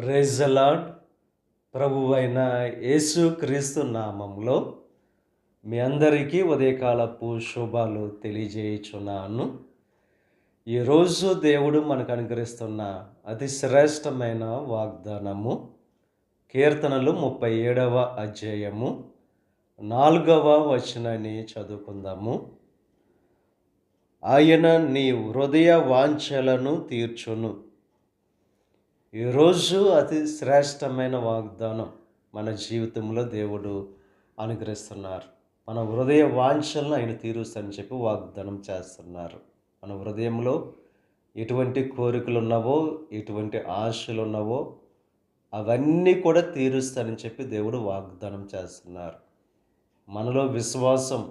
Praise the lord. ప్రభువైన యేసుక్రీస్తు నామములో మీ అందరికీ ఉదయకాలపు శుభాలు తెలియజేయుచున్నాను. ఈరోజు దేవుడు మనకు అనుగ్రహిస్తున్న అతి శ్రేష్టమైన వాగ్దానము కీర్తనలు 37వ అధ్యాయము 4వ వచనాన్ని చదువుకుందాము. ఆయన నీ హృదయ వాంఛలను తీర్చును. ఈరోజు అతి శ్రేష్టమైన వాగ్దానం మన జీవితంలో దేవుడు అనుగ్రహిస్తున్నారు. మన హృదయ వాంఛలను ఆయన తీరుస్తానని చెప్పి వాగ్దానం చేస్తున్నారు. మన హృదయంలో ఎటువంటి కోరికలు ఉన్నావో, ఎటువంటి ఆశలు ఉన్నావో అవన్నీ కూడా తీరుస్తానని చెప్పి దేవుడు వాగ్దానం చేస్తున్నారు. మనలో విశ్వాసం